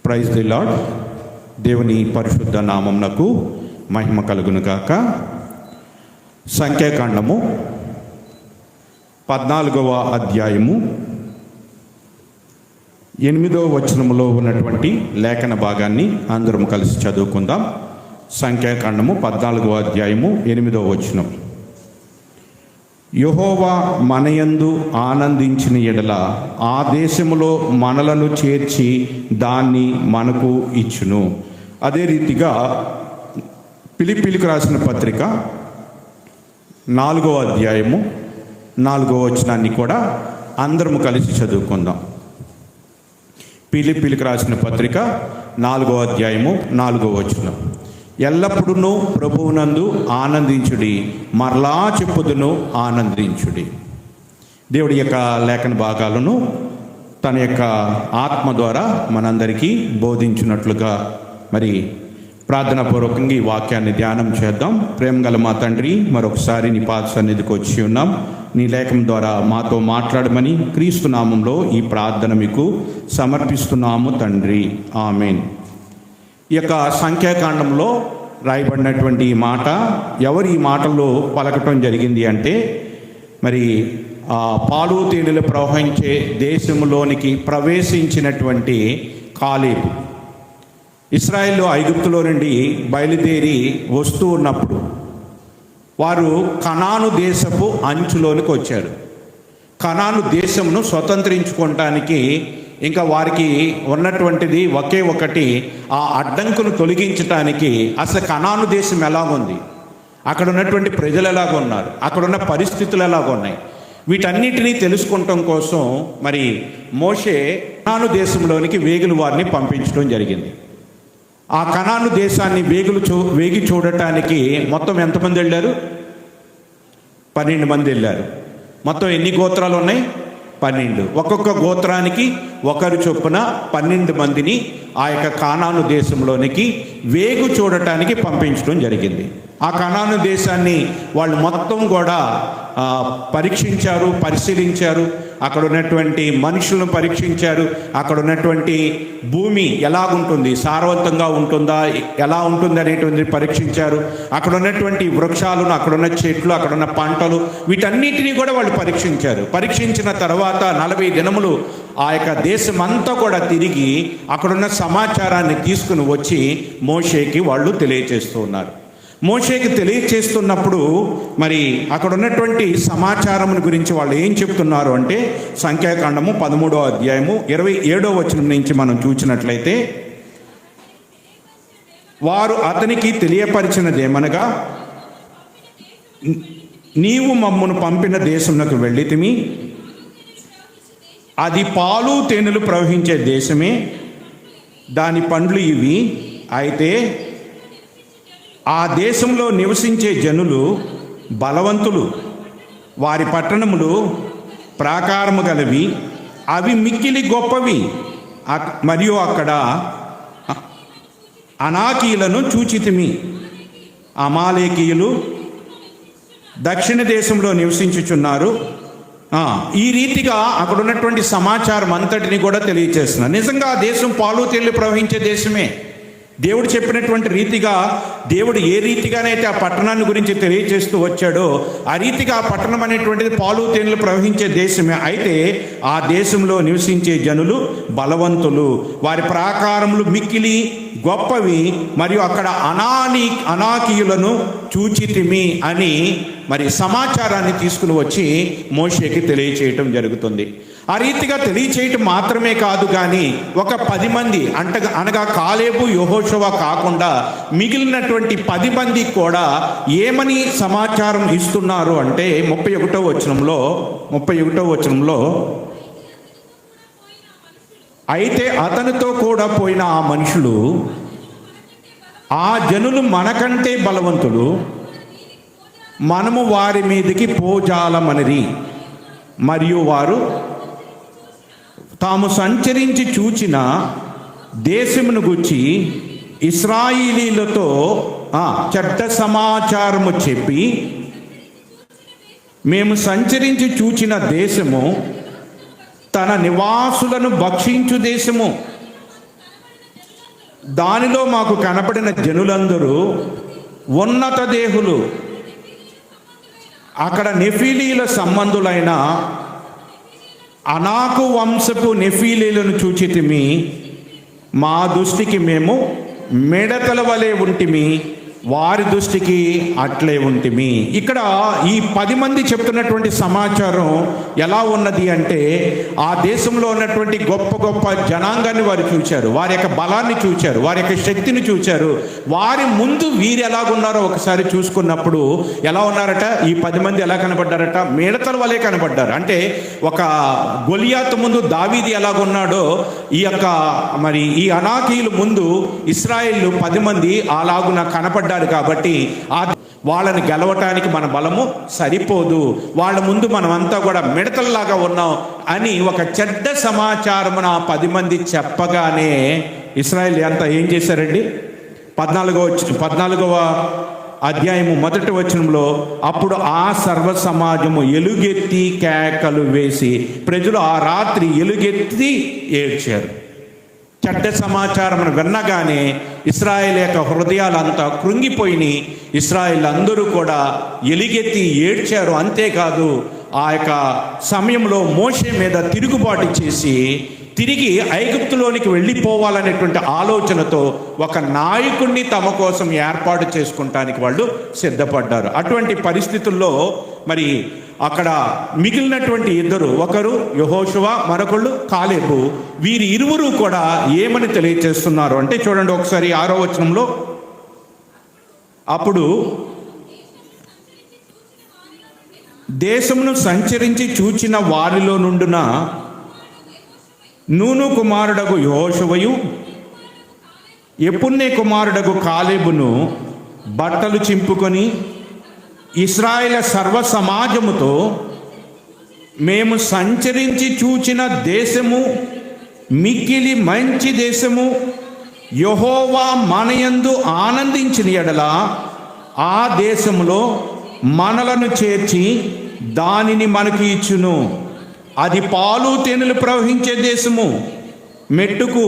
Praise the lord. దేవుని పరిశుద్ధ నామమునకు మహిమ కలుగును గాక. సంఖ్యాకాండము 14వ అధ్యాయము 8వ వచనములో ఉన్నటువంటి లేఖన భాగాన్ని అందరం కలిసి చదువుకుందాం. సంఖ్యాకాండము 14వ అధ్యాయము 8వ వచనం. యెహోవా మనయందు ఆనందించిన ఎడల ఆ దేశములో మనలను చేర్చి దాన్ని మనకు ఇచ్చును. అదే రీతిగా ఫిలిప్పీలకు రాసిన పత్రిక 4వ అధ్యాయము 4వ వచనాన్ని కూడా అందరము కలిసి చదువుకుందాం. ఫిలిప్పీలకు రాసిన పత్రిక 4వ అధ్యాయము 4వ వచనం. ఎల్లప్పుడూ ప్రభువునందు ఆనందించుడి, మరలా చెప్పుదును ఆనందించుడి. దేవుడి యొక్క లేఖన భాగాలను తన యొక్క ఆత్మ ద్వారా మనందరికీ బోధించినట్లుగా మరి ప్రార్థనాపూర్వకంగా ఈ వాక్యాన్ని ధ్యానం చేద్దాం. ప్రేమగల మా తండ్రి, మరొకసారి నీ పాద సన్నిధికి వచ్చి ఉన్నాం. నీ లేఖనం ద్వారా మాతో మాట్లాడమని క్రీస్తు నామంలో ఈ ప్రార్థన మీకు సమర్పిస్తున్నాము తండ్రి, ఆమేన్. ఈ యొక్క సంఖ్యాకాండంలో రాయబడినటువంటి ఈ మాట, ఎవరు ఈ మాటల్లో పలకటం జరిగింది అంటే మరి పాలు తేనెలు ప్రవహించే దేశంలోనికి ప్రవేశించినటువంటి కాలేబు. ఇశ్రాయేలు ఐగుప్తులో నుండి బయలుదేరి వస్తూ ఉన్నప్పుడు వారు కనాను దేశపు అంచులోనికి వచ్చారు. కనాను దేశమును స్వతంత్రించుకోవటానికి ఇంకా వారికి ఉన్నటువంటిది ఒకే ఒకటి, ఆ అడ్డంకును తొలగించటానికి అసలు కనాను దేశం ఎలాగుంది, అక్కడ ఉన్నటువంటి ప్రజలు ఎలాగున్నారు, అక్కడ ఉన్న పరిస్థితులు ఎలాగున్నాయి, వీటన్నిటినీ తెలుసుకుంటాం కోసం మరి మోషే కనాను దేశంలోనికి వేగులు వారిని పంపించడం జరిగింది. ఆ కనాను దేశాన్ని వేగి చూడటానికి మొత్తం ఎంతమంది వెళ్ళారు? 12 మంది వెళ్ళారు. మొత్తం ఎన్ని గోత్రాలు ఉన్నాయి? 12. ఒక్కొక్క గోత్రానికి ఒకరు చొప్పున 12 మందిని ఆ యొక్క కానాను దేశంలోనికి వేగు చూడటానికి పంపించడం జరిగింది. ఆ కానాను దేశాన్ని వాళ్ళు మొత్తం కూడా పరీక్షించారు, పరిశీలించారు. అక్కడ ఉన్నటువంటి మనుషులను పరీక్షించారు. అక్కడ ఉన్నటువంటి భూమి ఎలాగుంటుంది, సారవంతంగా ఉంటుందా, ఎలా ఉంటుంది అనేటువంటి పరీక్షించారు. అక్కడ ఉన్నటువంటి వృక్షాలను, అక్కడున్న చెట్లు, అక్కడున్న పంటలు, వీటన్నిటినీ కూడా వాళ్ళు పరీక్షించారు. పరీక్షించిన తర్వాత 40 దినములు ఆ యొక్క దేశం అంతా కూడా తిరిగి అక్కడున్న సమాచారాన్ని తీసుకుని వచ్చి మోషేకి వాళ్ళు తెలియచేస్తూ ఉన్నారు. మోషేకి తెలియచేస్తున్నప్పుడు మరి అక్కడ ఉన్నటువంటి సమాచారం గురించి వాళ్ళు ఏం చెప్తున్నారు అంటే, సంఖ్యాకాండము 13వ అధ్యాయము 27వ వచనం నుంచి మనం చూసినట్లయితే, వారు అతనికి తెలియపరిచినదేమనగా, నీవు మమ్మను పంపిన దేశమునకు వెళ్ళితిమి, అది పాలు తేనెలు ప్రవహించే దేశమే, దాని పండ్లు ఇవి. అయితే ఆ దేశంలో నివసించే జనులు బలవంతులు, వారి పట్టణములు ప్రాకారము గలవి, అవి మిక్కిలి గొప్పవి. మరియు అక్కడ అనాకీయులను చూచితిమి. అమాలేకీయులు దక్షిణ దేశంలో నివసించుచున్నారు. ఈ రీతిగా అక్కడ ఉన్నటువంటి సమాచారం అంతటిని కూడా తెలియచేస్తున్నారు. నిజంగా ఆ దేశం పాలు తేనెలు ప్రవహించే దేశమే. దేవుడు చెప్పినటువంటి రీతిగా, దేవుడు ఏ రీతిగానైతే ఆ పట్టణాన్ని గురించి తెలియజేస్తూ వచ్చాడో ఆ రీతిగా ఆ పట్టణం అనేటువంటిది పాలు తేనెలు ప్రవహించే దేశమే. అయితే ఆ దేశంలో నివసించే జనులు బలవంతులు, వారి ప్రాకారములు మిక్కిలి గొప్పవి, మరియు అక్కడ అనాకీయులను చూచితిమి అని మరి సమాచారాన్ని తీసుకుని వచ్చి మోషేకి తెలియచేయటం జరుగుతుంది. ఆ రీతిగా తెలియచేయటం మాత్రమే కాదు, కానీ ఒక 10 మంది అనగా కాలేబు, యెహోషువ కాకుండా మిగిలినటువంటి 10 మంది కూడా ఏమని సమాచారం ఇస్తున్నారు అంటే 31వ వచనంలో, అయితే అతనితో కూడా పోయిన ఆ మనుషులు, ఆ జనులు మనకంటే బలవంతులు, మనము వారి మీదకి పోజాలమనిరి, మరియు వారు తాము సంచరించి చూచిన దేశమును గురించి ఇశ్రాయేలీలతో చెడ్డ సమాచారము చెప్పి, మేము సంచరించి చూచిన దేశము తన నివాసులను భక్షించు దేశము, దానిలో మాకు కనపడిన జనులందరూ ఉన్నత దేహులు. అక్కడ నెఫీలీల సంబంధులైన అనాకు వంశపు నెఫీలీలను చూచితిమి. మా దృష్టికి మేము మిడతల వలె ఉంటిమి, వారి దృష్టికి అట్లే ఉంటిమి. ఇక్కడ ఈ 10 మంది చెప్తున్నటువంటి సమాచారం ఎలా ఉన్నది అంటే, ఆ దేశంలో ఉన్నటువంటి గొప్ప గొప్ప జనాంగాన్ని వారు చూచారు, వారి యొక్క బలాన్ని చూచారు, వారి యొక్క శక్తిని చూచారు. వారి ముందు వీరు ఎలాగున్నారో ఒకసారి చూసుకున్నప్పుడు ఎలా ఉన్నారట? ఈ 10 మంది ఎలా కనబడ్డారట? మిడతల వలె కనబడ్డారు. అంటే ఒక గొలియాతు ముందు దావీదు ఎలాగున్నాడో, ఈ అనాకీయుల ముందు ఇశ్రాయేలు 10 మంది అలాగున కనపడ్డారు. కాబట్టి వాళ్ళని గెలవటానికి మన బలము సరిపోదు, వాళ్ళ ముందు మనమంతా కూడా మిడతల్లాగా ఉన్నాం అని ఒక చెడ్డ సమాచారమున 10 మంది చెప్పగానే ఇశ్రాయేలు అంతా ఏం చేశారండి? 14వ అధ్యాయము 1వ వచనంలో, అప్పుడు ఆ సర్వ సమాజము ఎలుగెత్తి కేకలు వేసి, ప్రజలు ఆ రాత్రి ఎలుగెత్తి ఏడ్చారు. చెడ్డ సమాచారం విన్నగానే ఇశ్రాయేల్ యొక్క హృదయాలంతా కృంగిపోయినాయి. ఇశ్రాయేల్ అందరూ కూడా ఎలుగెత్తి ఏడ్చారు. అంతేకాదు, ఆ యొక్క సమయంలో మోషే మీద తిరుగుబాటు చేసి తిరిగి ఐగుప్తులోనికి వెళ్ళిపోవాలనేటువంటి ఆలోచనతో ఒక నాయకుడిని తమ కోసం ఏర్పాటు చేసుకుంటానికి వాళ్ళు సిద్ధపడ్డారు. అటువంటి పరిస్థితుల్లో మరి అక్కడ మిగిలినటువంటి ఇద్దరు, ఒకరు యెహోషువ, మరొకళ్ళు కాలేబు, వీరి ఇరువురు కూడా ఏమని తెలియచేస్తున్నారు అంటే చూడండి ఒకసారి 6వ వచనంలో, అప్పుడు దేశమును సంచరించి చూచిన వారిలో నుండున నూను కుమారుడగు యెహోషువయు యెఫున్నె కుమారుడగు కాలేబును బట్టలు చింపుకొని ఇశ్రాయేలు సర్వ సమాజముతో, మేము సంచరించి చూచిన దేశము మిక్కిలి మంచి దేశము, యెహోవా మనయందు ఆనందించిన ఎడల ఆ దేశములో మనలను చేర్చి దానిని మనకు ఇచ్చును. అది పాలు తేనెలు ప్రవహించే దేశము. మెట్టుకు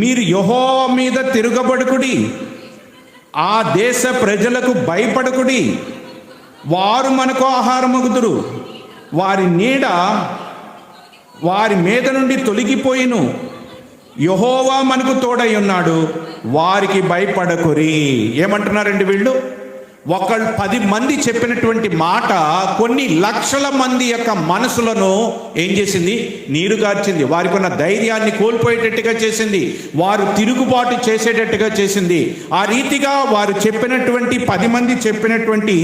మీరు యెహోవా మీద తిరగబడుకుడి, ఆ దేశ ప్రజలకు భయపడకుడి. వారు మనకు ఆహారమగుదురు, వారి నీడ వారి మీద నుండి తొలగిపోయిను. యెహోవా మనకు తోడై ఉన్నాడు, వారికి భయపడకురి. ఏమంటున్నారండి వీళ్ళు? 10 మంది చెప్పినటువంటి మాట కొన్ని లక్షల మంది యొక్క మనసులను ఏం చేసింది? నీరుగార్చింది. వారికి ఉన్న ధైర్యాన్ని కోల్పోయేటట్టుగా చేసింది, వారు తిరుగుబాటు చేసేటట్టుగా చేసింది. ఆ రీతిగా వారు చెప్పినటువంటి 10 మంది చెప్పినటువంటి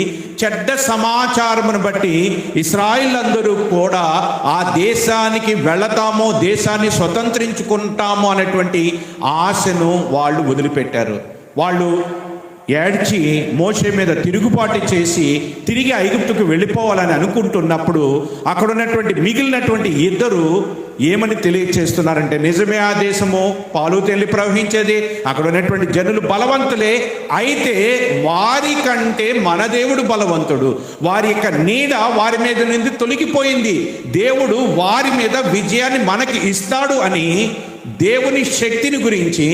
చెడ్డ సమాచారమును బట్టి ఇశ్రాయేల్ అందరూ కూడా ఆ దేశానికి వెళతామో, దేశాన్ని స్వతంత్రించుకుంటామో అనేటువంటి ఆశను వాళ్ళు వదిలిపెట్టారు. వాళ్ళు ఏడ్చి మోషే మీద తిరుగుబాటు చేసి తిరిగి ఐగుప్తుకు వెళ్ళిపోవాలని అనుకుంటున్నప్పుడు అక్కడ ఉన్నటువంటి మిగిలినటువంటి ఇద్దరు ఏమని తెలియచేస్తున్నారంటే, నిజమే ఆ దేశము పాలు తేనెలు ప్రవహించేది, అక్కడ ఉన్నటువంటి జనులు బలవంతులే, అయితే వారి కంటే మన దేవుడు బలవంతుడు, వారి యొక్క నీడ వారి మీద నుండి తొలగిపోయింది, దేవుడు వారి మీద విజయాన్ని మనకి ఇస్తాడు అని దేవుని శక్తిని గురించి,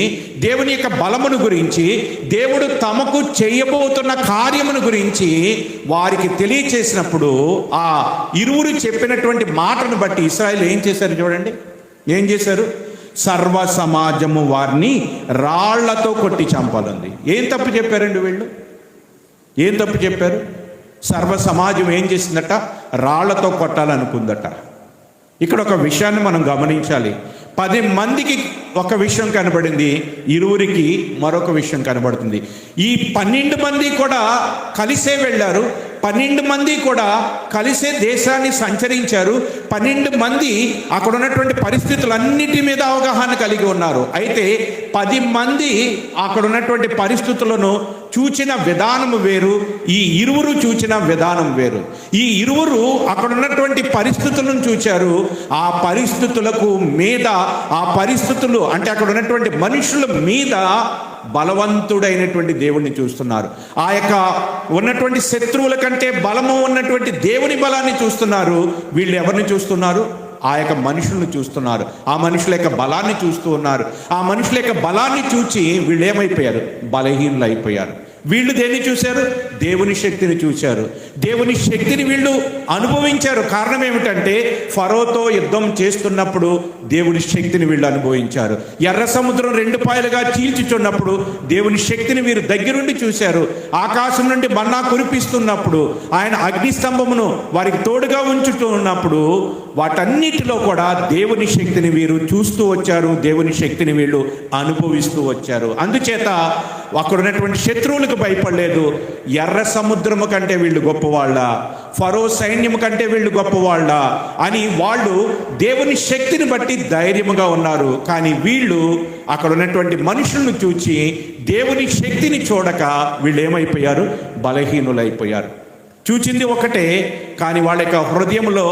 దేవుని యొక్క బలమును గురించి, దేవుడు తమకు చేయబోతున్న కార్యమును గురించి వారికి తెలియచేసినప్పుడు ఆ ఇరువురు చెప్పినటువంటి మాటను బట్టి ఇశ్రాయేలు ఏం చేశారు చూడండి. ఏం చేశారు? సర్వ సమాజము వారిని రాళ్లతో కొట్టి చంపాలంది. ఏం తప్పు చెప్పారండి వీళ్ళు? ఏం తప్పు చెప్పారు? సర్వ సమాజం ఏం చేసిందట? రాళ్లతో కొట్టాలనుకుందట. ఇక్కడ ఒక విషయాన్ని మనం గమనించాలి. 10 మందికి ఒక విషయం కనబడింది, ఇరువురికి మరొక విషయం కనబడుతుంది. ఈ 12 మంది కూడా కలిసే వెళ్ళారు, 12 మంది కూడా కలిసే దేశాన్ని సంచరించారు, 12 మంది అక్కడ ఉన్నటువంటి పరిస్థితులన్నిటి మీద అవగాహన కలిగి ఉన్నారు. అయితే 10 మంది అక్కడ ఉన్నటువంటి పరిస్థితులను చూచిన విధానం వేరు, ఈ ఇరువురు చూచిన విధానం వేరు. ఈ ఇరువురు అక్కడ ఉన్నటువంటి పరిస్థితులను చూచారు, ఆ పరిస్థితులకు మీద, ఆ పరిస్థితులు అంటే అక్కడ ఉన్నటువంటి మనుషుల మీద బలవంతుడైనటువంటి దేవుణ్ణి చూస్తున్నారు. ఆ యొక్క ఉన్నటువంటి శత్రువుల కంటే బలము ఉన్నటువంటి దేవుని బలాన్ని చూస్తున్నారు. వీళ్ళు ఎవరిని చూస్తున్నారు? ఆ యొక్క మనుషులను చూస్తున్నారు, ఆ మనుషుల యొక్క బలాన్ని చూస్తూ ఉన్నారు. ఆ మనుషుల యొక్క బలాన్ని చూచి వీళ్ళు ఏమైపోయారు? బలహీనులు అయిపోయారు. వీళ్ళు దేన్ని చూశారు? దేవుని శక్తిని చూశారు. దేవుని శక్తిని వీళ్ళు అనుభవించారు. కారణం ఏమిటంటే ఫరోతో యుద్ధం చేస్తున్నప్పుడు దేవుని శక్తిని వీళ్ళు అనుభవించారు. ఎర్ర సముద్రం 2 పాయలుగా చీల్చుచున్నప్పుడు దేవుని శక్తిని వీరు దగ్గరుండి చూశారు. ఆకాశం నుండి మన్నా కురిపిస్తున్నప్పుడు, ఆయన అగ్నిస్తంభమును వారికి తోడుగా ఉంచుతూ ఉన్నప్పుడు, వాటన్నిటిలో కూడా దేవుని శక్తిని వీరు చూస్తూ వచ్చారు. దేవుని శక్తిని వీళ్ళు అనుభవిస్తూ వచ్చారు. అందుచేత అక్కడ ఉన్నటువంటి శత్రువులకు భయపడలేదు. ఎర్ర సముద్రము కంటే వీళ్ళు గొప్పవాళ్ళ, ఫరో సైన్యము కంటే వీళ్ళు గొప్పవాళ్ళ అని వాళ్ళు దేవుని శక్తిని బట్టి ధైర్యముగా ఉన్నారు. కానీ వీళ్ళు అక్కడ ఉన్నటువంటి మనుషులను చూచి దేవుని శక్తిని చూడక వీళ్ళు ఏమైపోయారు? బలహీనులైపోయారు. చూచింది ఒకటే, కానీ వాళ్ళ యొక్క హృదయంలో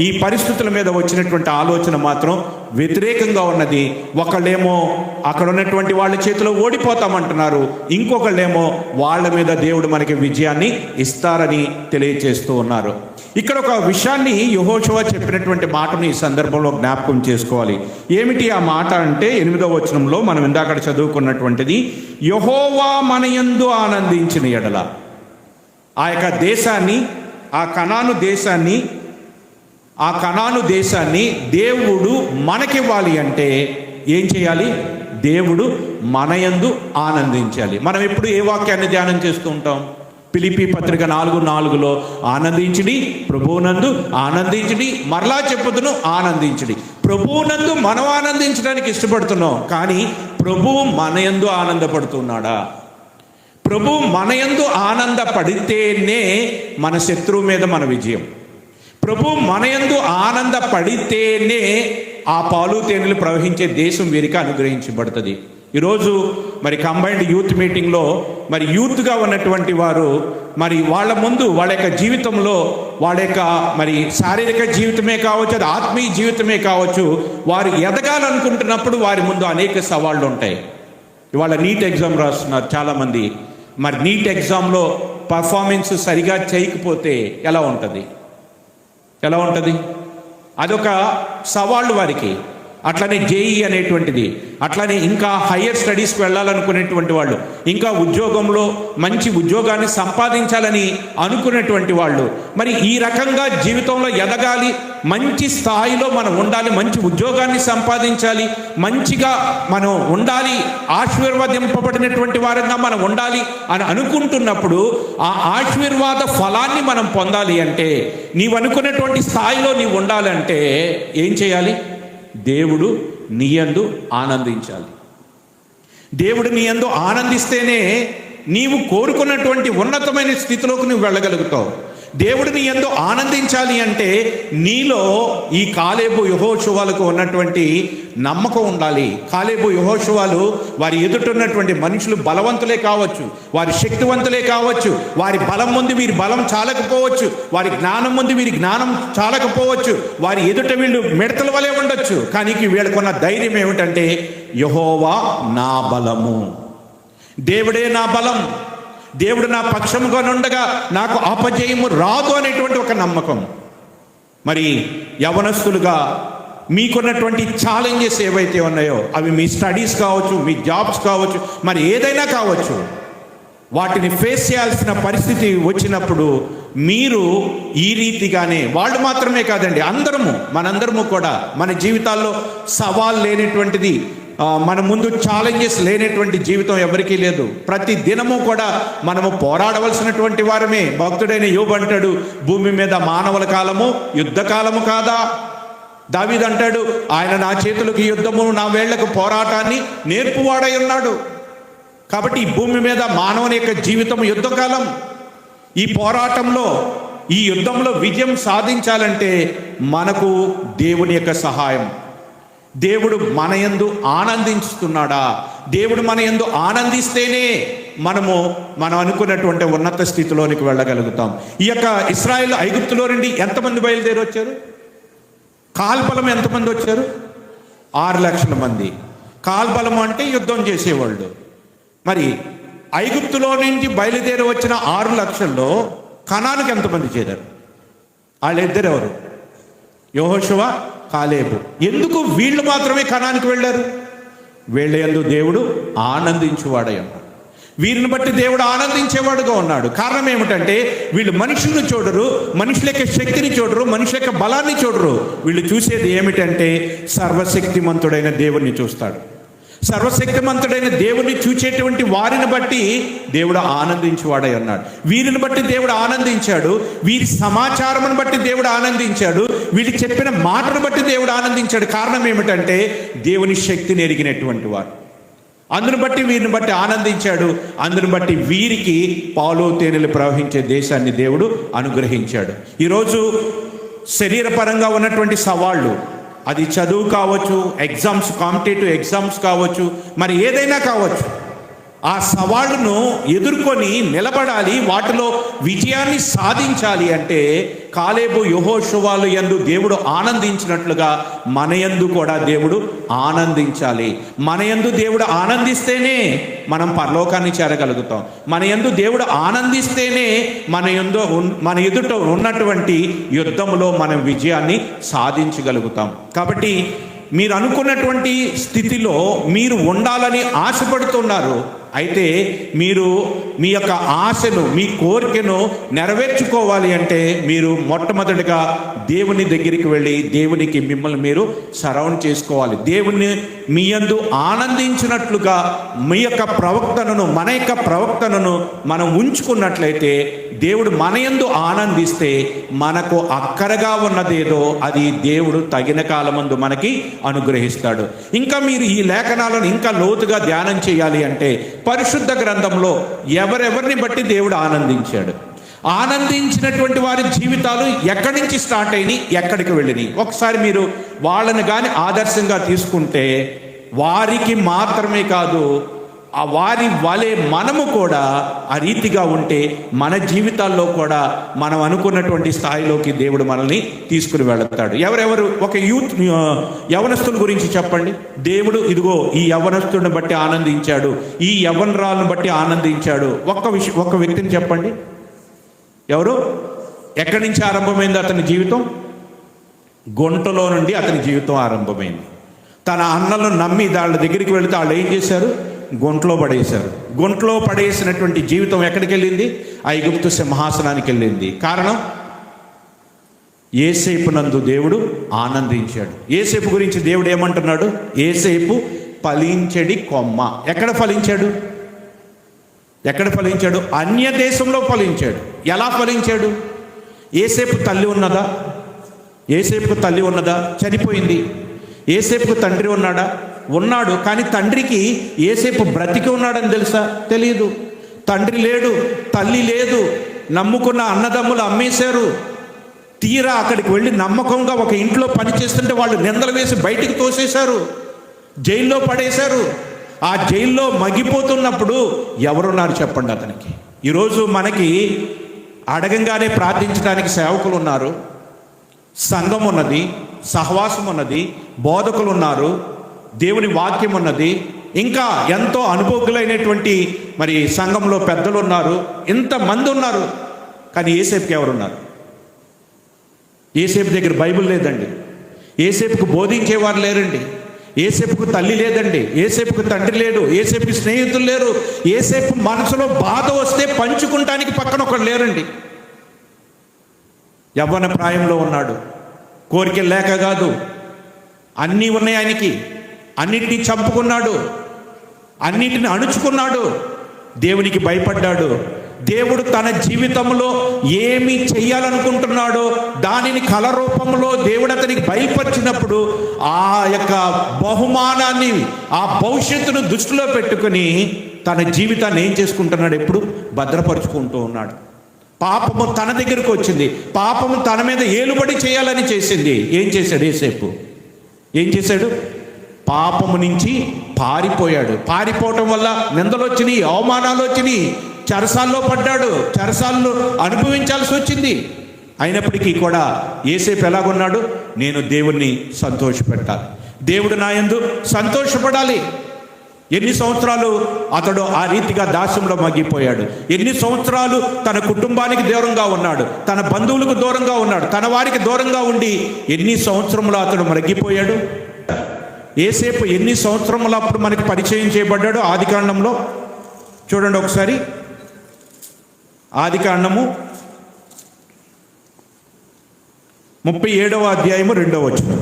ఈ పరిస్థితుల మీద వచ్చినటువంటి ఆలోచన మాత్రం వ్యతిరేకంగా ఉన్నది. ఒకళ్ళేమో అక్కడ ఉన్నటువంటి వాళ్ళ చేతిలో ఓడిపోతామంటున్నారు, ఇంకొకళ్ళేమో వాళ్ళ మీద దేవుడు మనకి విజయాన్ని ఇస్తారని తెలియచేస్తూ ఉన్నారు. ఇక్కడ ఒక విషయాన్ని యెహోషువ చెప్పినటువంటి మాటను ఈ సందర్భంలో జ్ఞాపకం చేసుకోవాలి. ఏమిటి ఆ మాట అంటే 8వ వచనంలో మనం ఇందాక చదువుకున్నటువంటిది, యెహోవా మన యందు ఆనందించిన ఎడల, ఆ యొక్క దేశాన్ని, ఆ కనాను దేశాన్ని దేవుడు మనకివ్వాలి అంటే ఏం చేయాలి? దేవుడు మన యందు ఆనందించాలి. మనం ఎప్పుడు ఏ వాక్యాన్ని ధ్యానం చేస్తూ ఉంటాం? ఫిలిప్పీ పత్రిక 4:4లో ఆనందించుడి, ప్రభువునందు ఆనందించుడి, మరలా చెప్పుదును ఆనందించుడి. ప్రభువునందు మనం ఆనందించడానికి ఇష్టపడుతున్నాం, కానీ ప్రభువు మన యందు ఆనందపడుతున్నాడా? ప్రభు మన యందు ఆనందపడితేనే మన శత్రువు మీద మన విజయం. ప్రభు మన యందు ఆనందపడితేనే ఆ పాలు తేనెలు ప్రవహించే దేశం వీరికి అనుగ్రహించబడుతుంది. ఈరోజు మరి కంబైన్డ్ యూత్ మీటింగ్లో మరి యూత్గా ఉన్నటువంటి వారు మరి వాళ్ళ ముందు వాళ్ళ యొక్క జీవితంలో, వాళ్ళ యొక్క మరి శారీరక జీవితమే కావచ్చు, అది ఆత్మీయ జీవితమే కావచ్చు, వారు ఎదగాలనుకుంటున్నప్పుడు వారి ముందు అనేక సవాళ్ళు ఉంటాయి. ఇవాళ నీట్ ఎగ్జామ్ రాస్తున్నారు చాలామంది. మరి నీట్ ఎగ్జామ్లో పర్ఫార్మెన్స్ సరిగా చేయకపోతే ఎలా ఉంటుంది? అదొక సవాళ్ళు వారికి. అట్లనే జేఈ అనేటువంటిది, అట్లనే ఇంకా హయ్యర్ స్టడీస్కి వెళ్ళాలనుకునేటువంటి వాళ్ళు, ఇంకా ఉద్యోగంలో మంచి ఉద్యోగాన్ని సంపాదించాలని అనుకునేటువంటి వాళ్ళు, మరి ఈ రకంగా జీవితంలో ఎదగాలి, మంచి స్థాయిలో మనం ఉండాలి, మంచి ఉద్యోగాన్ని సంపాదించాలి, మంచిగా మనం ఉండాలి, ఆశీర్వదింపబడినటువంటి వారంగా మనం ఉండాలి అని అనుకుంటున్నప్పుడు ఆ ఆశీర్వాద ఫలాన్ని మనం పొందాలి అంటే, నీవు అనుకున్నటువంటి స్థాయిలో నీవు ఉండాలంటే ఏం చేయాలి? దేవుడు నీ యందు ఆనందించాలి. దేవుడు నీ యందు ఆనందిస్తేనే నీవు కోరుకున్నటువంటి ఉన్నతమైన స్థితిలోకి నువ్వు వెళ్ళగలుగుతావు. దేవుడు నీ యందు ఆనందించాలి అంటే నీలో ఈ కాలేబు యెహోషువలకు ఉన్నటువంటి నమ్మకం ఉండాలి. కాలేబు యెహోషువలు వారి ఎదుటున్నటువంటి మనుషులు బలవంతులే కావచ్చు, వారి శక్తివంతులే కావచ్చు, వారి బలం ముందు వీరి బలం చాలకపోవచ్చు, వారి జ్ఞానం ముందు వీరి జ్ఞానం చాలకపోవచ్చు, వారి ఎదుట వీళ్ళు మిడతల వలె ఉండొచ్చు, కానీ వీళ్ళకున్న ధైర్యం ఏమిటంటే యెహోవా నా బలము, దేవుడే నా బలం, దేవుడు నా పక్షముగా ఉండగా నాకు అపజయము రాదు అనేటువంటి ఒక నమ్మకం. మరి యవనస్తులుగా మీకున్నటువంటి ఛాలెంజెస్ ఏవైతే ఉన్నాయో, అవి మీ స్టడీస్ కావచ్చు, మీ జాబ్స్ కావచ్చు, మరి ఏదైనా కావచ్చు, వాటిని ఫేస్ చేయాల్సిన పరిస్థితి వచ్చినప్పుడు మీరు ఈ రీతిగానే, వాళ్ళు మాత్రమే కాదండి, మనందరము కూడా మన జీవితాల్లో సవాల్ లేనటువంటిది, మన ముందు ఛాలెంజెస్ లేనటువంటి జీవితం ఎవరికీ లేదు. ప్రతి దినము కూడా మనము పోరాడవలసినటువంటి వారమే. భక్తుడైన యోబు అంటాడు, భూమి మీద మానవుల కాలము యుద్ధ కాలము కాదా? దావీదు అంటాడు, ఆయన నా చేతులకు యుద్ధము, నా వేళ్లకు పోరాటాన్ని నేర్పువాడై ఉన్నాడు. కాబట్టి ఈ భూమి మీద మానవుని యొక్క జీవితం యుద్ధకాలం. ఈ పోరాటంలో, ఈ యుద్ధంలో విజయం సాధించాలంటే మనకు దేవుని యొక్క సహాయం. దేవుడు మన యందు ఆనందిస్తున్నాడా? దేవుడు మన యందు ఆనందిస్తేనే మనం అనుకున్నటువంటి ఉన్నత స్థితిలోనికి వెళ్ళగలుగుతాం. ఈ యొక్క ఇశ్రాయేలు ఐగుప్తులో నుండి ఎంతమంది బయలుదేరి వచ్చారు? కాల్బలం ఎంతమంది వచ్చారు? 6 లక్షల మంది. కాల్బలం అంటే యుద్ధం చేసేవాళ్ళు. మరి ఐగుప్తులో నుంచి బయలుదేరి వచ్చిన 6 లక్షల్లో కనానుకి ఎంతమంది చేరారు? వాళ్ళిద్దరు ఎవరు? యెహోషువ, కాలేబు. ఎందుకు వీళ్ళు మాత్రమే కనానికి వెళ్ళారు? వీళ్ళ యందు దేవుడు ఆనందించువాడై ఉన్నాడు. వీరిని బట్టి దేవుడు ఆనందించేవాడుగా ఉన్నాడు. కారణం ఏమిటంటే వీళ్ళు మనుషులను చూడరు, మనుషుల యొక్క శక్తిని చూడరు, మనుషుల యొక్క బలాన్ని చూడరు. వీళ్ళు చూసేది ఏమిటంటే సర్వశక్తిమంతుడైన దేవుణ్ణి చూస్తాడు. సర్వశక్తిమంతుడైన దేవుణ్ణి చూచేటువంటి వారిని బట్టి దేవుడు ఆనందించువాడై ఉన్నాడు. వీరిని బట్టి దేవుడు ఆనందించాడు. వీరి సమాచారమును బట్టి దేవుడు ఆనందించాడు. వీళ్ళు చెప్పిన మాటను బట్టి దేవుడు ఆనందించాడు. కారణం ఏమిటంటే దేవుని శక్తిని ఎరిగినటువంటి వారు. అందును బట్టి వీరిని బట్టి ఆనందించాడు. అందును బట్టి వీరికి పాలు తేనెలు ప్రవహించే దేశాన్ని దేవుడు అనుగ్రహించాడు. ఈరోజు శరీరపరంగా ఉన్నటువంటి సవాళ్ళు, అది చదువు కావచ్చు, ఎగ్జామ్స్, కాంపిటేటివ్ ఎగ్జామ్స్ కావచ్చు, మరి ఏదైనా కావచ్చు, ఆ సవాళ్ళను ఎదుర్కొని నిలబడాలి, వాటిలో విజయాన్ని సాధించాలి అంటే కాలేబు యెహోషువల యందు దేవుడు ఆనందించినట్లుగా మన యందు కూడా దేవుడు ఆనందించాలి. మన యందు దేవుడు ఆనందిస్తేనే మనం పరలోకాన్ని చేరగలుగుతాం. మన యందు దేవుడు ఆనందిస్తేనే మన ఎదుట ఉన్నటువంటి యుద్ధంలో మనం విజయాన్ని సాధించగలుగుతాం. కాబట్టి మీరు అనుకున్నటువంటి స్థితిలో మీరు ఉండాలని ఆశపడుతున్నారు. అయితే మీరు మీ యొక్క ఆశను, మీ కోరికను నెరవేర్చుకోవాలి అంటే మీరు మొట్టమొదటిగా దేవుని దగ్గరికి వెళ్ళి దేవునికి మిమ్మల్ని మీరు సరౌండ్ చేసుకోవాలి. దేవుణ్ణి మీ యందు ఆనందించినట్లుగా మీ యొక్క ప్రవక్తనను, మన యొక్క ప్రవక్తనను మనం ఉంచుకున్నట్లయితే దేవుడు మన యందు ఆనందిస్తే మనకు అక్కరగా ఉన్నదేదో అది దేవుడు తగిన కాలమందు మనకి అనుగ్రహిస్తాడు. ఇంకా మీరు ఈ లేఖనాలను ఇంకా లోతుగా ధ్యానం చేయాలి అంటే పరిశుద్ధ గ్రంథంలో ఎవరెవరిని బట్టి దేవుడు ఆనందించాడు, ఆనందించినటువంటి వారి జీవితాలు ఎక్కడి నుంచి స్టార్ట్ అయినాయి, ఎక్కడికి వెళ్ళినాయి, ఒకసారి మీరు వాళ్ళని కానీ ఆదర్శంగా తీసుకుంటే వారికి మాత్రమే కాదు, ఆ వారి వలె మనము కూడా ఆ రీతిగా ఉంటే మన జీవితాల్లో కూడా మనం అనుకున్నటువంటి స్థాయిలోకి దేవుడు మనల్ని తీసుకుని వెళతాడు. ఎవరెవరు ఒక యవనస్తుల గురించి చెప్పండి. దేవుడు ఇదిగో ఈ యవనస్తుడిని బట్టి ఆనందించాడు, ఈ యవనరాలను బట్టి ఆనందించాడు. ఒక వ్యక్తిని చెప్పండి. ఎవరు? ఎక్కడి నుంచి ఆరంభమైంది అతని జీవితం? గుంటలో నుండి అతని జీవితం ఆరంభమైంది. తన అన్నలను నమ్మి వాళ్ళ దగ్గరికి వెళితే వాళ్ళు ఏం చేశారు? గుంటలో పడేశారు. గుంటలో పడేసినటువంటి జీవితం ఎక్కడికి వెళ్ళింది? ఐగుప్తు సింహాసనానికి వెళ్ళింది. కారణం యోసేపు నందు దేవుడు ఆనందించాడు. యోసేపు గురించి దేవుడు ఏమంటున్నాడు? యోసేపు ఫలించడి కొమ్మ. ఎక్కడ ఫలించాడు? ఎక్కడ ఫలించాడు? అన్య దేశంలో ఫలించాడు. ఎలా ఫలించాడు? యోసేపు తల్లి ఉన్నదా? యోసేపుకు తల్లి ఉన్నదా? చనిపోయింది. యోసేపుకు తండ్రి ఉన్నాడా? ఉన్నాడు. కానీ తండ్రికి యోసేపు బ్రతికి ఉన్నాడని తెలుసా? తెలియదు. తండ్రి లేడు, తల్లి లేదు, నమ్ముకున్న అన్నదమ్ములు అమ్మేశారు. తీరా అక్కడికి వెళ్ళి నమ్మకంగా ఒక ఇంట్లో పనిచేస్తుంటే వాళ్ళు నిందలు వేసి బయటికి తోసేశారు, జైల్లో పడేశారు. ఆ జైల్లో మగ్గిపోతున్నప్పుడు ఎవరున్నారు చెప్పండి అతనికి? ఈరోజు మనకి అడగంగానే ప్రార్థించడానికి సేవకులు ఉన్నారు, సంఘం ఉన్నది, సహవాసం ఉన్నది, బోధకులు ఉన్నారు, దేవుని వాక్యం ఉన్నది, ఇంకా ఎంతో అనుభవజ్ఞులైనటువంటి మరి సంఘంలో పెద్దలు ఉన్నారు, ఇంతమంది ఉన్నారు. కానీ యోసేపుకి ఎవరున్నారు? యోసేపు దగ్గర బైబిల్ లేదండి, యోసేపుకు బోధించేవారు లేరండి, యోసేపుకు తల్లి లేదండి, యోసేపుకు తండ్రి లేడు, యోసేపుకి స్నేహితులు లేరు, యోసేపు మనసులో బాధ వస్తే పంచుకుంటానికి పక్కన ఒకడు లేరండి. యవ్వన ప్రాయంలో ఉన్నాడు, కోరికలు లేక కాదు, అన్నీ ఉన్నాయి ఆయనకి, అన్నిటినీ చంపుకున్నాడు, అన్నిటిని అణుచుకున్నాడు, దేవునికి భయపడ్డాడు. దేవుడు తన జీవితంలో ఏమి చెయ్యాలనుకుంటున్నాడో దానిని కళ రూపంలో దేవుడు అతనికి బయలుపరిచినప్పుడు ఆ యొక్క బహుమానాన్ని, ఆ భవిష్యత్తును దృష్టిలో పెట్టుకుని తన జీవితాన్ని ఏం చేసుకుంటున్నాడు? ఎప్పుడు భద్రపరుచుకుంటూ ఉన్నాడు. పాపము తన దగ్గరకు వచ్చింది, పాపము తన మీద ఏలుబడి చేయాలని చేసింది. ఏం చేశాడు యోసేపు? ఏం చేశాడు? పాపము నుంచి పారిపోయాడు. పారిపోవటం వల్ల నిందలు వచ్చినాయి, అవమానాలు వచ్చినాయి, చెరసాల్లో పడ్డాడు, చెరసాల్లో అనుభవించాల్సి వచ్చింది. అయినప్పటికీ కూడా యోసేపు ఎలాగున్నాడు? నేను దేవుణ్ణి సంతోషపెట్టాలి, దేవుడు నా యందు సంతోషపడాలి. ఎన్ని సంవత్సరాలు అతడు ఆ రీతిగా దాస్యంలో మగ్గిపోయాడు? ఎన్ని సంవత్సరాలు తన కుటుంబానికి దూరంగా ఉన్నాడు, తన బంధువులకు దూరంగా ఉన్నాడు, తన వారికి దూరంగా ఉండి ఎన్ని సంవత్సరములు అతడు మగ్గిపోయాడు? యేసేపు ఎన్ని సంవత్సరములు అప్పుడు మనకి పరిచయం చేయబడ్డాడు? ఆదికాండంలో చూడండి ఒకసారి. ఆదికాండము 37వ అధ్యాయము 2వ వచనం.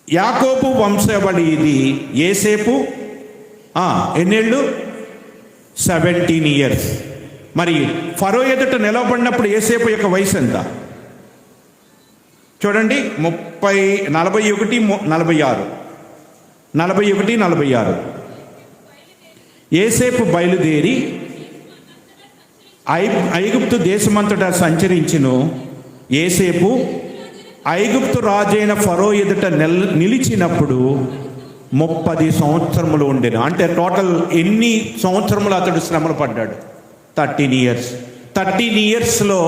యాకోబు వంశబలి ఇది. యేసేపు ఎన్నేళ్ళు? 17 ఇయర్స్. మరి ఫరో ఎదుట నిలవబడినప్పుడు యేసేపు యొక్క వయసు ఎంత? చూడండి, 41-46. యేసేపు బయలుదేరి ఐగుప్తు దేశమంతటా సంచరించును. యేసేపు ఐగుప్తు రాజైన ఫరో ఎదుట నిలిచినప్పుడు 30 సంవత్సరములు ఉండెను. అంటే టోటల్ ఎన్ని సంవత్సరములు అతడు శ్రమలు పడ్డాడు? 13 ఇయర్స్. 13 ఇయర్స్లో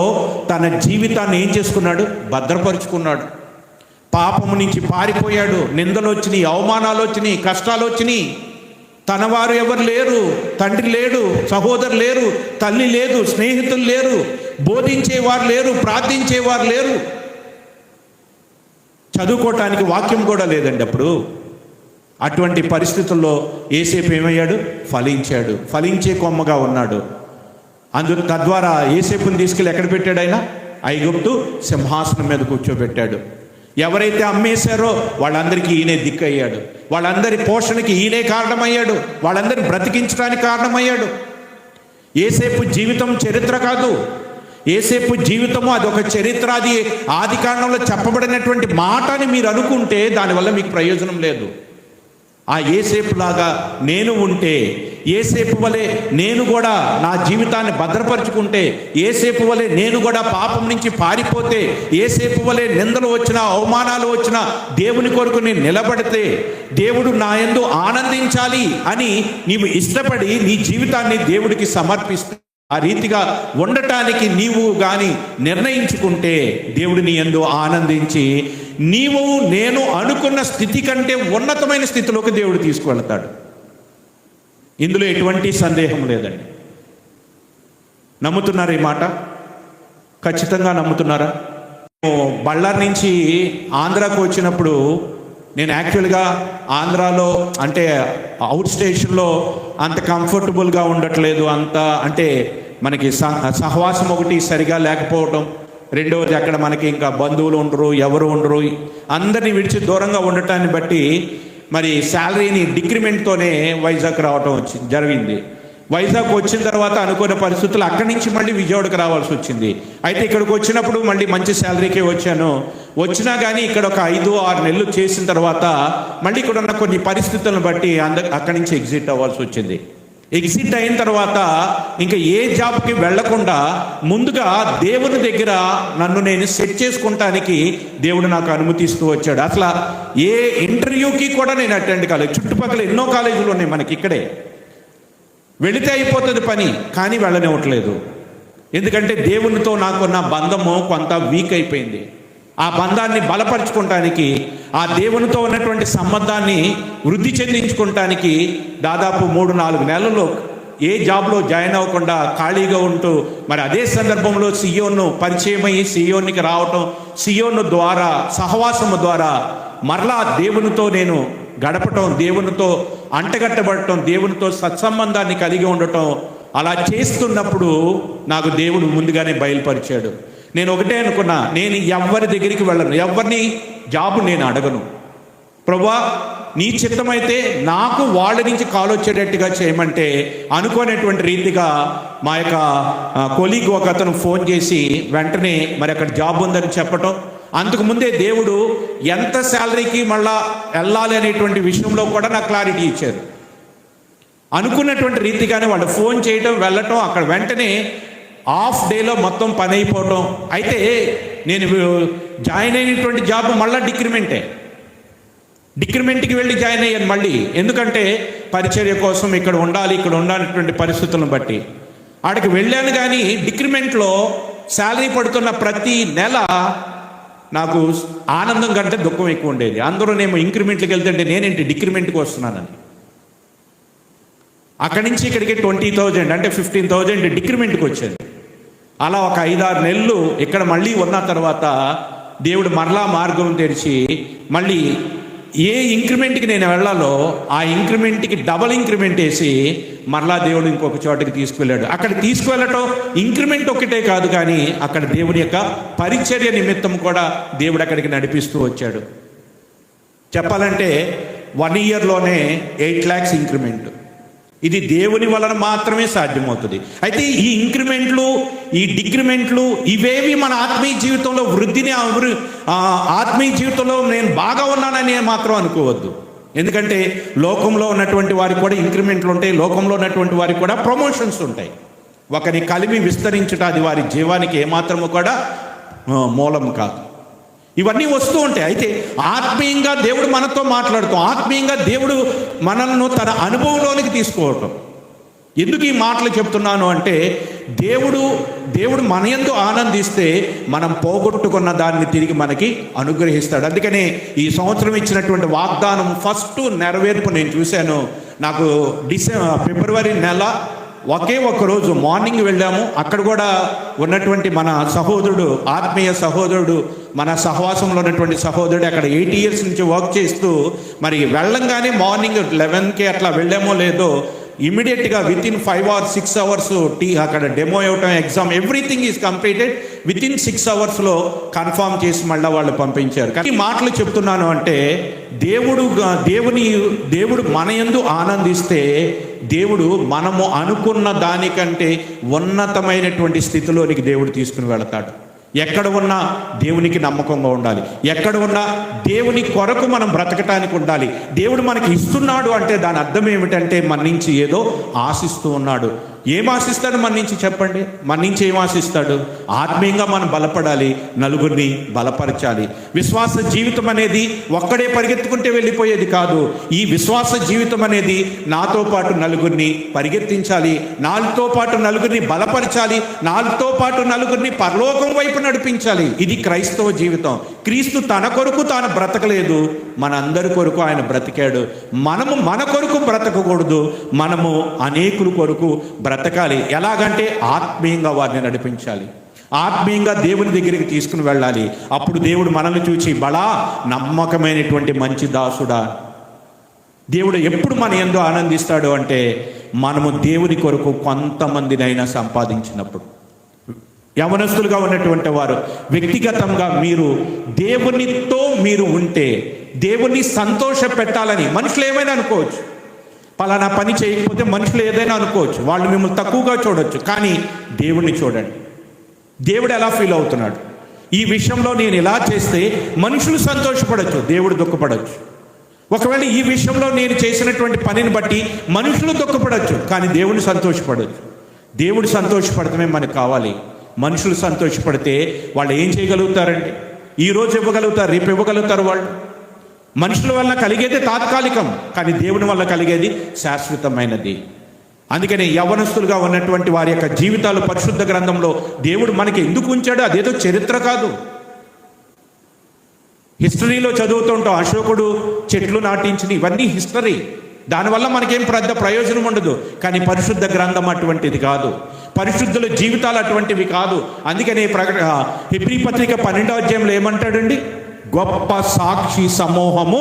తన జీవితాన్ని ఏం చేసుకున్నాడు? భద్రపరుచుకున్నాడు. పాపము నుంచి పారిపోయాడు. నిందలు వచ్చినాయి, అవమానాలు వచ్చినాయి, కష్టాలు వచ్చినాయి. తన వారు ఎవరు లేరు, తండ్రి లేడు, సహోదరు లేరు, తల్లి లేదు, స్నేహితులు లేరు, బోధించేవారు లేరు, ప్రార్థించేవారు లేరు, చదువుకోవటానికి వాక్యం కూడా లేదండి అప్పుడు. అటువంటి పరిస్థితుల్లో యేసేపు ఏమయ్యాడు? ఫలించాడు. ఫలించే కొమ్మగా ఉన్నాడు. తద్వారా యేసేపుని తీసుకెళ్ళి ఎక్కడ పెట్టాడు? ఆయన ఐగుప్తు సింహాసనం మీద కూర్చోబెట్టాడు. ఎవరైతే అమ్మేశారో వాళ్ళందరికీ ఈయనే దిక్కయ్యాడు. వాళ్ళందరి పోషణకి ఈయనే కారణమయ్యాడు. వాళ్ళందరిని బ్రతికించడానికి కారణమయ్యాడు. యేసేపు జీవితం చరిత్ర కాదు. యేసేపు జీవితము అదొక చరిత్ర. అది ఆదికాండంలో చెప్పబడినటువంటి మాట అని మీరు అనుకుంటే దానివల్ల మీకు ప్రయోజనం లేదు. ఆ యేసేపు లాగా నేను ఉంటే, యేసేపు వలె నేను కూడా నా జీవితాన్ని భద్రపరుచుకుంటే, యేసేపు వలె నేను కూడా పాపం నుంచి పారిపోతే, యేసేపు వలె నిందలు వచ్చినా అవమానాలు వచ్చినా దేవుని కొరకు నేను నిలబడితే, దేవుడు నా యందు ఆనందించాలి అని నీవు ఇష్టపడి నీ జీవితాన్ని దేవుడికి సమర్పిస్తే, ఆ రీతిగా ఉండటానికి నీవు కానీ నిర్ణయించుకుంటే దేవుడు నీ యందు ఆనందించి నీవు నేను అనుకున్న స్థితి కంటే ఉన్నతమైన స్థితిలోకి దేవుడు తీసుకువెళ్తాడు. ఇందులో ఎటువంటి సందేహం లేదండి. నమ్ముతున్నారా ఈ మాట? ఖచ్చితంగా నమ్ముతున్నారా? బళ్ళారి నుంచి ఆంధ్రాకు వచ్చినప్పుడు నేను యాక్చువల్గా ఆంధ్రాలో అంటే అవుట్ స్టేషన్లో అంత కంఫర్టబుల్గా ఉండట్లేదు. అంత అంటే మనకి సహవాసం ఒకటి సరిగా లేకపోవడం, రెండవది అక్కడ మనకి ఇంకా బంధువులు ఉండరు, ఎవరు ఉండరు, అందరినీ విడిచి దూరంగా ఉండటాన్ని బట్టి మరి శాలరీని డిక్రిమెంట్తోనే వైజాగ్ రావటం జరిగింది. వైజాగ్ వచ్చిన తర్వాత అనుకున్న పరిస్థితులు అక్కడి నుంచి మళ్ళీ విజయవాడకు రావాల్సి వచ్చింది. అయితే ఇక్కడికి వచ్చినప్పుడు మళ్ళీ మంచి శాలరీకే వచ్చాను. వచ్చినా కానీ ఇక్కడ ఒక 5-6 నెలలు చేసిన తర్వాత మళ్ళీ ఇక్కడ ఉన్న కొన్ని పరిస్థితులను బట్టి అక్కడి నుంచి ఎగ్జిట్ అవ్వాల్సి వచ్చింది. ఎగ్జిట్ అయిన తర్వాత ఇంకా ఏ జాబ్కి వెళ్లకుండా ముందుగా దేవుని దగ్గర నన్ను నేను సెట్ చేసుకుంటానికి దేవుడు నాకు అనుమతిస్తూ వచ్చాడు. అసలు ఏ ఇంటర్వ్యూకి కూడా నేను అటెండ్ కాలేదు. చుట్టుపక్కల ఎన్నో కాలేజీలు ఉన్నాయి మనకి ఇక్కడే. వెళితే అయిపోతుంది పని, కానీ వెళ్ళనివ్వట్లేదు. ఎందుకంటే దేవునితో నాకున్న బంధము కొంత వీక్ అయిపోయింది. ఆ బంధాన్ని బలపరుచుకోవటానికి, ఆ దేవునితో ఉన్నటువంటి సంబంధాన్ని వృద్ధి చెందించుకోవటానికి దాదాపు 3-4 నెలలు ఏ జాబ్లో జాయిన్ అవ్వకుండా ఖాళీగా ఉంటూ, మరి అదే సందర్భంలో సియోను పరిచయం అయ్యి సియోనికి రావటం, సియోను ద్వారా సహవాసము ద్వారా మరలా దేవునితో నేను గడపటం, దేవునితో అంటగట్టబడటం, దేవునితో సత్సంబంధాన్ని కలిగి ఉండటం, అలా చేస్తున్నప్పుడు నాకు దేవుడు ముందుగానే బయలుపరిచాడు. నేను ఒకటే అనుకున్నా, నేను ఎవరి దగ్గరికి వెళ్ళను, ఎవరిని జాబు నేను అడగను. ప్రభువా నీ చిత్తమైతే నాకు వాళ్ళ నుంచి కాల్ వచ్చేటట్టుగా చేయమంటే అనుకోనేటువంటి రీతిగా మా యొక్క కొలీగ్ ఒక అతను ఫోన్ చేసి వెంటనే మరి అక్కడ జాబ్ ఉందని చెప్పటం, అంతకుముందే దేవుడు ఎంత శాలరీకి మళ్ళా వెళ్ళాలి అనేటువంటి విషయంలో కూడా నాకు క్లారిటీ ఇచ్చారు. అనుకున్నటువంటి రీతిగానే వాళ్ళు ఫోన్ చేయటం, వెళ్ళటం, అక్కడ వెంటనే హాఫ్ డేలో మొత్తం పని అయిపోవటం. అయితే నేను జాయిన్ అయినటువంటి జాబ్ మళ్ళీ డిక్రిమెంట్కి వెళ్ళి జాయిన్ అయ్యాను మళ్ళీ. ఎందుకంటే పరిచర్య కోసం ఇక్కడ ఉండాలనేటువంటి పరిస్థితులను బట్టి ఆడికి వెళ్ళాను. కానీ డిక్రిమెంట్లో శాలరీ పడుతున్న ప్రతి నెల నాకు ఆనందం కంటే దుఃఖం ఎక్కువ ఉండేది. అందరూనేమో ఇంక్రిమెంట్కి వెళ్తుంటే నేనేంటి డిక్రిమెంట్కి వస్తున్నానని. అక్కడి నుంచి ఇక్కడికి 20,000 అంటే 15,000 డిక్రిమెంట్కి వచ్చేది. అలా ఒక 5-6 నెలలు ఇక్కడ మళ్ళీ ఉన్న తర్వాత దేవుడు మరలా మార్గం తెరిచి మళ్ళీ ఏ ఇంక్రిమెంట్కి నేను వెళ్ళాలో ఆ ఇంక్రిమెంట్కి డబల్ ఇంక్రిమెంట్ వేసి మరలా దేవుడు ఇంకొక చోటకి తీసుకువెళ్ళాడు. అక్కడ తీసుకువెళ్ళటం ఇంక్రిమెంట్ ఒకటే కాదు, కానీ అక్కడ దేవుని యొక్క పరిచర్య నిమిత్తం కూడా దేవుడు అక్కడికి నడిపిస్తూ వచ్చాడు. చెప్పాలంటే 1 ఇయర్లోనే 8 lakhs ఇంక్రిమెంట్. ఇది దేవుని వలన మాత్రమే సాధ్యమవుతుంది. అయితే ఈ ఇంక్రిమెంట్లు, ఈ డిక్రిమెంట్లు ఇవేవి మన ఆత్మీయ జీవితంలో వృద్ధిని, ఆత్మీయ జీవితంలో నేను బాగా ఉన్నానని మాత్రం అనుకోవద్దు. ఎందుకంటే లోకంలో ఉన్నటువంటి వారికి కూడా ఇంక్రిమెంట్లు ఉంటాయి, లోకంలో ఉన్నటువంటి వారికి కూడా ప్రమోషన్స్ ఉంటాయి. ఒకరి కలిమి విస్తరించుట అది వారి జీవానికి ఏమాత్రము కూడా మూలం కాదు. ఇవన్నీ వస్తూ ఉంటాయి. అయితే ఆత్మీయంగా దేవుడు మనతో మాట్లాడుతాం, ఆత్మీయంగా దేవుడు మనల్ని తన అనుభవంలోనికి తీసుకోవటం. ఎందుకు ఈ మాటలు చెప్తున్నాను అంటే దేవుడు మన యందు ఆనందిస్తే మనం పోగొట్టుకున్న దాన్ని తిరిగి మనకి అనుగ్రహిస్తాడు. అందుకనే ఈ సంవత్సరం ఇచ్చినటువంటి వాగ్దానం ఫస్ట్ నెరవేర్పు నేను చూశాను. నాకు ఫిబ్రవరి నెల ఒకే ఒక రోజు మార్నింగ్ వెళ్ళాము. అక్కడ కూడా ఉన్నటువంటి మన సహోదరుడు, ఆత్మీయ సహోదరుడు, మన సహవాసంలో ఉన్నటువంటి సహోదరుడు అక్కడ 8 years నుంచి వర్క్ చేస్తూ మరి వెళ్ళంగానే మార్నింగ్ 11కి అట్లా వెళ్ళామో లేదో ఇమీడియట్గా వితిన్ 5 or 6 hours అక్కడ డెమో ఇవ్వటం, exam, everything is completed. Within 6 hours confirm చేసి మళ్ళీ వాళ్ళు పంపించారు. కానీ ఈ మాటలు చెప్తున్నాను అంటే దేవుడు మన యందు ఆనందిస్తే దేవుడు మనము అనుకున్న దానికంటే ఉన్నతమైనటువంటి స్థితిలోనికి దేవుడు తీసుకుని వెళతాడు. ఎక్కడ ఉన్నా దేవునికి నమ్మకంగా ఉండాలి, ఎక్కడ ఉన్నా దేవుని కొరకు మనం బ్రతకటానికి ఉండాలి. దేవుడు మనకి ఇస్తున్నాడు అంటే దాని అర్థం ఏమిటంటే మన నుంచి ఏదో ఆశిస్తూ ఉన్నాడు. ఏం ఆశిస్తాడు మన నుంచి చెప్పండి? మన నుంచి ఏం ఆశిస్తాడు? ఆత్మీయంగా మనం బలపడాలి, నలుగురిని బలపరచాలి. విశ్వాస జీవితం అనేది ఒక్కడే పరిగెత్తుకుంటే వెళ్ళిపోయేది కాదు. ఈ విశ్వాస జీవితం అనేది నాతో పాటు నలుగురిని పరిగెత్తించాలి, నాతో పాటు నలుగురిని బలపరచాలి, నాతో పాటు నలుగురిని పరలోకం వైపు నడిపించాలి. ఇది క్రైస్తవ జీవితం. క్రీస్తు తన కొరకు తాను బ్రతకలేదు, మనందరి కొరకు ఆయన బ్రతికాడు. మనము మన కొరకు బ్రతకకూడదు, మనము అనేకుల కొరకు బ్రతకాలి. ఎలాగంటే ఆత్మీయంగా వారిని నడిపించాలి, ఆత్మీయంగా దేవుని దగ్గరికి తీసుకుని వెళ్ళాలి. అప్పుడు దేవుడు మనల్ని చూచి బడా నమ్మకమైనటువంటి మంచి దాసుడా. దేవుడు ఎప్పుడు మన యందు ఆనందిస్తాడు అంటే మనము దేవుని కొరకు కొంతమందినైనా సంపాదించినప్పుడు. యవనస్తులుగా ఉన్నటువంటి వారు వ్యక్తిగతంగా మీరు దేవునితో మీరు ఉంటే దేవుని సంతోష పెట్టాలని మనుషులు ఏమైనా అనుకోవచ్చు. పలానా పని చేయకపోతే మనుషులు ఏదైనా అనుకోవచ్చు, వాళ్ళు మిమ్మల్ని తక్కువగా చూడొచ్చు. కానీ దేవుణ్ణి చూడండి, దేవుడు ఎలా ఫీల్ అవుతున్నాడు. ఈ విషయంలో నేను ఇలా చేస్తే మనుషులు సంతోషపడచ్చు, దేవుడు దుఃఖపడచ్చు. ఒకవేళ ఈ విషయంలో నేను చేసినటువంటి పనిని బట్టి మనుషులు దుఃఖపడచ్చు, కానీ దేవుడు సంతోషపడచ్చు. దేవుడు సంతోషపడటమే మనకు కావాలి. మనుషులు సంతోషపడితే వాళ్ళు ఏం చేయగలుగుతారండి? ఈరోజు ఇవ్వగలుగుతారు, రేపు ఇవ్వగలుగుతారు. వాళ్ళు మనుషుల వల్ల కలిగేది తాత్కాలికం, కానీ దేవుని వల్ల కలిగేది శాశ్వతమైనది. అందుకని యవ్వనస్తులుగా ఉన్నటువంటి వారి యొక్క జీవితాలు పరిశుద్ధ గ్రంథంలో దేవుడు మనకి ఎందుకు ఉంచాడో అదేదో చరిత్ర కాదు. హిస్టరీలో చదువుతుంటాం, అశోకుడు చెట్లు నాటించిన ఇవన్నీ హిస్టరీ. దానివల్ల మనకేం పెద్ద ప్రయోజనం ఉండదు. కానీ పరిశుద్ధ గ్రంథం అటువంటిది కాదు, పరిశుద్ధుల జీవితాలు అటువంటివి కాదు. అందుకని హెబ్రీ పత్రిక 12వ అధ్యాయంలో ఏమంటాడండి? గొప్ప సాక్షి సమూహము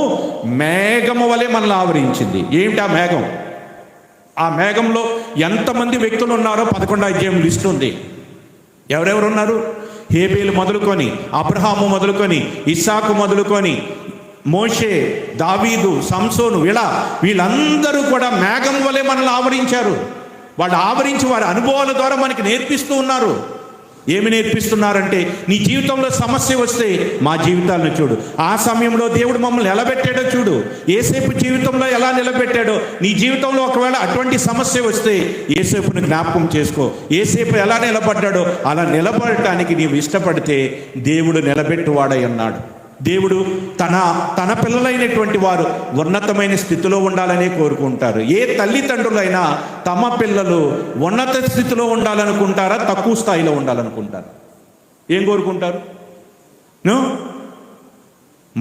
మేఘము వలె మనల్ని ఆవరించింది. ఏమిటి ఆ మేఘం? ఆ మేఘంలో ఎంతమంది వ్యక్తులు ఉన్నారో 11వ అధ్యాయం లిస్ట్ ఉంది. ఎవరెవరు ఉన్నారు? హేబేలు మొదలుకొని, అబ్రహాము మొదలుకొని, ఇస్సాకు మొదలుకొని, మోషే, దావీదు, సంసోను, వీళ్ళందరూ కూడా మేఘం వలె మనల్ని ఆవరించారు. వాళ్ళు ఆవరించి వారి అనుభవాల ద్వారా మనకి నేర్పిస్తూ ఉన్నారు. ఏమి నేర్పిస్తున్నారంటే నీ జీవితంలో సమస్య వస్తే మా జీవితాలను చూడు, ఆ సమయంలో దేవుడు మమ్మల్ని నిలబెట్టాడో చూడు, యేసేపు జీవితంలో ఎలా నిలబెట్టాడో నీ జీవితంలో ఒకవేళ అటువంటి సమస్య వస్తే యేసేపుని జ్ఞాపకం చేసుకో. యేసేపు ఎలా నిలబడ్డాడో అలా నిలబడటానికి నీవు ఇష్టపడితే దేవుడు నిలబెట్టువాడై ఉన్నాడు. దేవుడు తన పిల్లలైనటువంటి వారు ఉన్నతమైన స్థితిలో ఉండాలనే కోరుకుంటారు. ఏ తల్లిదండ్రులైనా తమ పిల్లలు ఉన్నత స్థితిలో ఉండాలనుకుంటారా, తక్కువ స్థాయిలో ఉండాలనుకుంటారు? ఏం కోరుకుంటారు?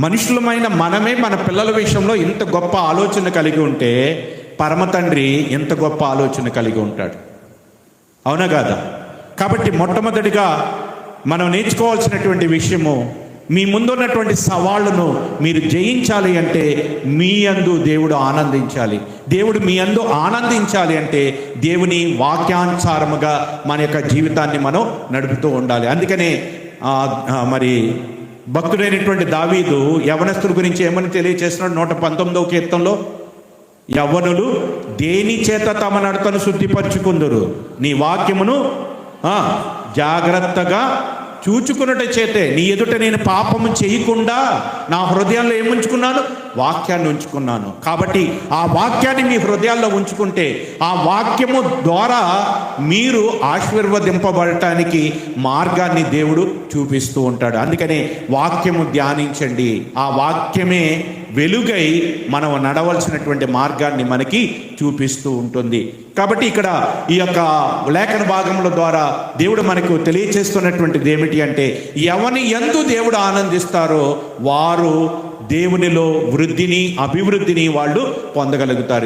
మనుషులమైన మనమే మన పిల్లల విషయంలో ఇంత గొప్ప ఆలోచన కలిగి ఉంటే పరమ తండ్రి ఎంత గొప్ప ఆలోచన కలిగి ఉంటాడు. అవునా కాదా? కాబట్టి మొట్టమొదటిగా మనం నేర్చుకోవాల్సినటువంటి విషయము, మీ ముందున్నటువంటి సవాళ్ళను మీరు జయించాలి అంటే మీ యందు దేవుడు ఆనందించాలి. దేవుడు మీ యందు ఆనందించాలి అంటే దేవుని వాక్యానుసారముగా మన యొక్క జీవితాన్ని మనం నడుపుతూ ఉండాలి. అందుకనే మరి భక్తుడైనటువంటి దావీదు యవనస్తుల గురించి ఏమని తెలియచేస్తున్నాడు? 119వ కీర్తనలో, యవ్వనులు దేని చేత తమ నడతను శుద్ధిపరచుకుందురు, నీ వాక్యమును జాగ్రత్తగా చూచుకున్నట చేతే, నీ ఎదుట నేను పాపము చేయకుండా నా హృదయంలో ఏముంచుకున్నాను? వాక్యాన్ని ఉంచుకున్నాను. కాబట్టి ఆ వాక్యాన్ని మీ హృదయాల్లో ఉంచుకుంటే ఆ వాక్యము ద్వారా మీరు ఆశీర్వదింపబడటానికి మార్గాన్ని దేవుడు చూపిస్తూ ఉంటాడు. అందుకనే వాక్యము ధ్యానించండి. ఆ వాక్యమే వెలుగై మనం నడవలసినటువంటి మార్గాన్ని మనకి చూపిస్తూ ఉంటుంది. కాబట్టి ఇక్కడ ఈ యొక్క లేఖన భాగముల ద్వారా దేవుడు మనకు తెలియచేస్తున్నటువంటిది ఏమిటి అంటే, ఎవని యందు దేవుడు ఆనందిస్తారో వారు దేవునిలో వృద్ధిని, అభివృద్ధిని వాళ్ళు పొందగలుగుతారు.